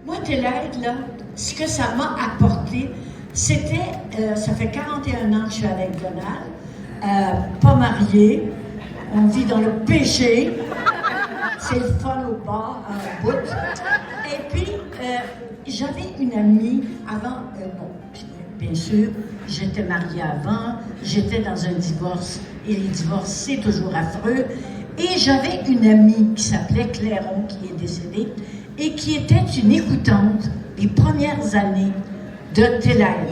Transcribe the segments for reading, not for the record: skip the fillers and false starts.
Moi, Télaide, là, ce que ça m'a apporté, c'était, ça fait 41 ans que je suis avec Donald, pas mariée, on vit dans le péché, c'est le fun au bar, en bout. Et puis, j'avais une amie avant, bien sûr, j'étais mariée avant, j'étais dans un divorce, et les divorces, c'est toujours affreux. Et j'avais une amie qui s'appelait Clairon, qui est décédée, et qui était une écoutante des premières années de Télaide.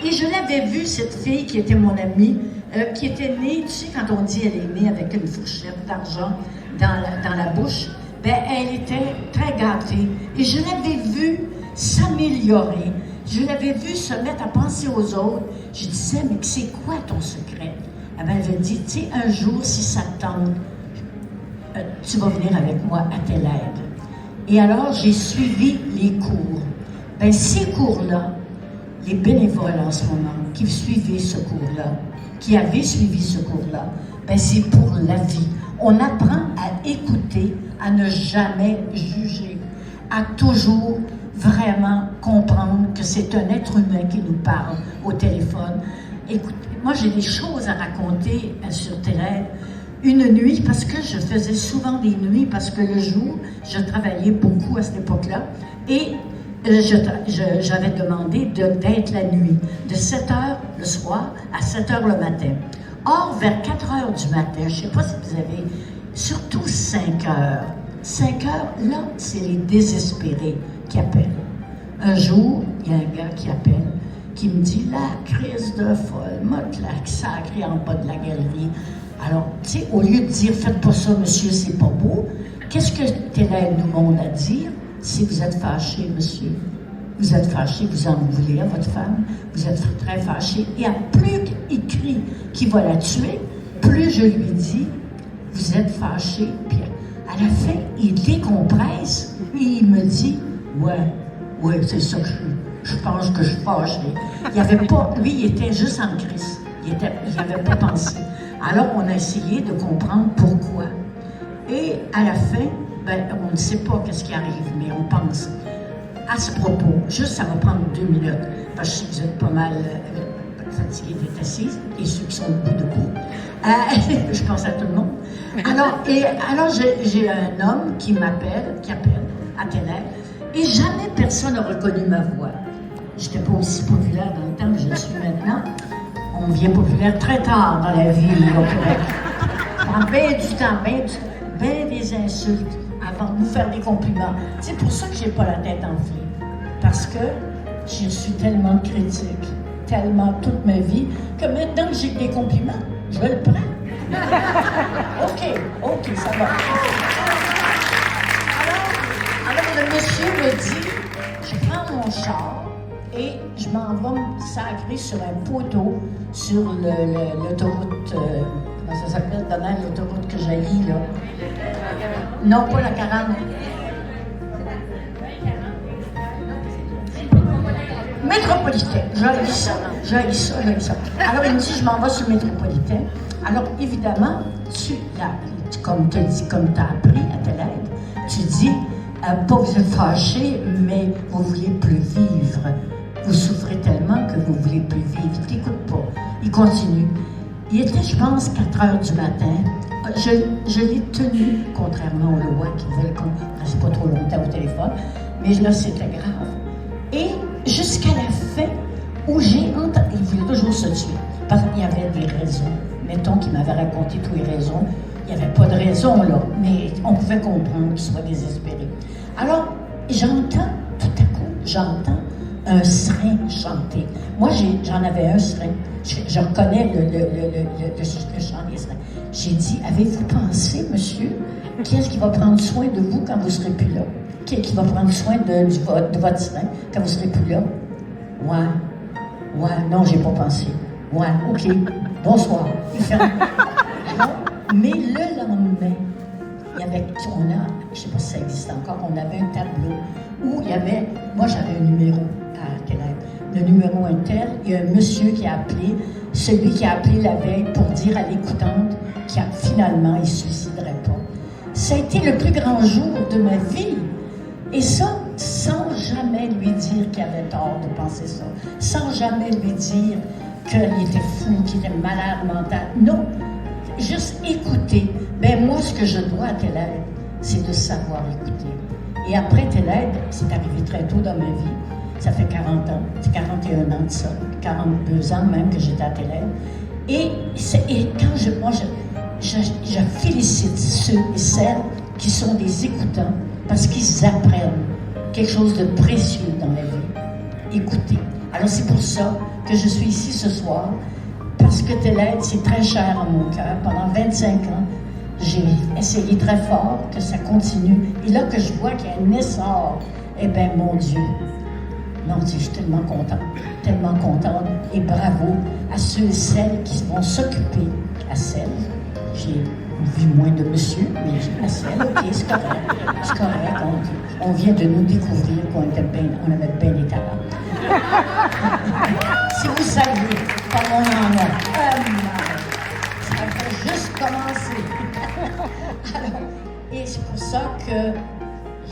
Et je l'avais vue, cette fille qui était mon amie, qui était née, tu sais, quand on dit elle est née avec une fourchette d'argent dans la bouche, ben elle était très gâtée. Et je l'avais vue s'améliorer. Je l'avais vue se mettre à penser aux autres. Je disais, mais c'est quoi ton secret? Elle m'avait dit, tu sais, un jour, si ça te tente, tu vas venir avec moi à Télaide. Et alors, j'ai suivi les cours. Ben, ces cours-là, les bénévoles en ce moment, qui suivaient ce cours-là, qui avaient suivi ce cours-là, ben, c'est pour la vie. On apprend à écouter, à ne jamais juger, à toujours vraiment comprendre que c'est un être humain qui nous parle au téléphone. Écoute, moi, j'ai des choses à raconter sur Télaide. Une nuit, parce que je faisais souvent des nuits, parce que le jour, je travaillais beaucoup à cette époque-là, et j'avais demandé d'être la nuit, de 7 heures le soir à 7 heures le matin. Or, vers 4 heures du matin, je ne sais pas si vous avez, surtout 5 heures. 5 heures, là, c'est les désespérés qui appellent. Un jour, il y a un gars qui appelle, qui me dit « La crise de folle, m'a claque sacrée en bas de la galerie. » Alors, tu sais, au lieu de dire « Faites pas ça, monsieur, c'est pas beau », qu'est-ce que Télaide nous demande à dire? Si vous êtes fâché, monsieur, vous êtes fâché, vous en voulez à votre femme, vous êtes très fâché, et à plus il crie qu'il va la tuer, plus je lui dis « Vous êtes fâché », puis à la fin, il décompresse, et il me dit « Ouais, c'est ça que je pense que je suis fâché. » Il n'y avait pas, lui, il était juste en crise. Il n'avait pas pensé. Alors, on a essayé de comprendre pourquoi. Et à la fin, ben, on ne sait pas qu'est-ce qui arrive, mais on pense. À ce propos, juste ça va prendre 2 minutes, parce que je sais que vous êtes pas mal fatigués d'être assises, et ceux qui sont debout. Je pense à tout le monde. Alors j'ai un homme qui appelle à Télaide, et jamais personne n'a reconnu ma voix. Je n'étais pas aussi populaire dans le temps que je le suis maintenant. On devient populaire très tard dans la vie au Québec. On prend bien du temps, bien des insultes avant de nous faire des compliments. C'est pour ça que j'ai pas la tête enflée. Parce que je suis tellement critique, tellement toute ma vie, que maintenant que j'ai des compliments, je le prends. OK, ça va. Alors le monsieur me dit, je prends mon char et je m'en vais me sacrer sur un poteau sur l'autoroute, comment ça s'appelle, Donald, l'autoroute que j'haïs, là. Non, pas la 40. Métropolitain, j'haïs ça. Alors il me dit, je m'en vais sur le métropolitain. Alors évidemment, comme tu as appris à Télaide, tu dis, pas vous êtes fâché, mais vous voulez plus vivre. Vous souffrez tellement que vous voulez plus vivre. Il t'écoute pas. Il continue. Il était, je pense, 4 heures du matin. Je l'ai tenu, contrairement aux lois qui veulent qu'on ne reste pas trop longtemps au téléphone. Mais là, c'était grave. Et jusqu'à la fin, où j'ai entendu, il voulait toujours se tuer. Parce qu'il y avait des raisons. Mettons qu'il m'avait raconté toutes les raisons. Il n'y avait pas de raison, là. Mais on pouvait comprendre qu'il soit désespéré. Alors, j'entends, tout à coup, un serin chanter. Moi, j'en avais un serin. Je reconnais le chant des serins. J'ai dit, avez-vous pensé, monsieur, qui est-ce qui va prendre soin de vous quand vous ne serez plus là? Qui est-ce qui va prendre soin de votre serin quand vous ne serez plus là? Ouais, non, j'ai pas pensé. Ouais, OK, bonsoir. Il ferme. Mais le lendemain, je ne sais pas si ça existe encore, on avait un tableau où il y avait, moi j'avais un numéro à Télaide, le numéro intel, il y a un monsieur qui a appelé, celui qui a appelé la veille pour dire à l'écoutante qu'il finalement il ne se suiciderait pas. Ça a été le plus grand jour de ma vie. Et ça, sans jamais lui dire qu'il avait tort de penser ça, sans jamais lui dire qu'il était fou, qu'il était malade mental. Non, juste écouter. Ben moi, ce que je dois à telle aide, c'est de savoir écouter. Et après telle aide, c'est arrivé très tôt dans ma vie. Ça fait 40 ans, c'est 41 ans de ça, 42 ans même que j'étais à telle aide. Et quand je félicite ceux et celles qui sont des écoutants parce qu'ils apprennent quelque chose de précieux dans la vie. Écouter. Alors c'est pour ça que je suis ici ce soir, parce que telle aide, c'est très cher à mon cœur. Pendant 25 ans, j'ai essayé très fort que ça continue. Et là que je vois qu'il y a un essor, eh bien, mon Dieu, je suis tellement contente. Et bravo à ceux et celles qui vont s'occuper, à celles. J'ai vu moins de monsieur, mais à celles, ok, c'est correct. On vient de nous découvrir qu'on avait bien des talents. Si vous saviez comment on en a, ça va juste commencer. Alors, et c'est pour ça que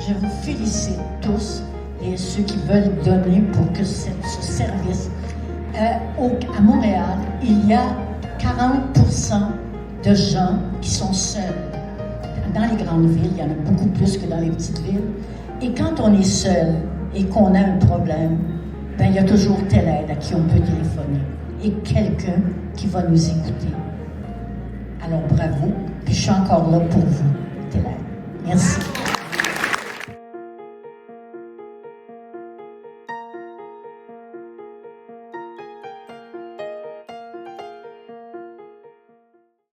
je vous félicite tous et ceux qui veulent donner pour que ce service. À Montréal, il y a 40% de gens qui sont seuls. Dans les grandes villes, il y en a beaucoup plus que dans les petites villes. Et quand on est seul et qu'on a un problème, ben, il y a toujours telle aide à qui on peut téléphoner. Et quelqu'un qui va nous écouter. Alors bravo, puis je suis encore là pour vous, telle aide. Merci.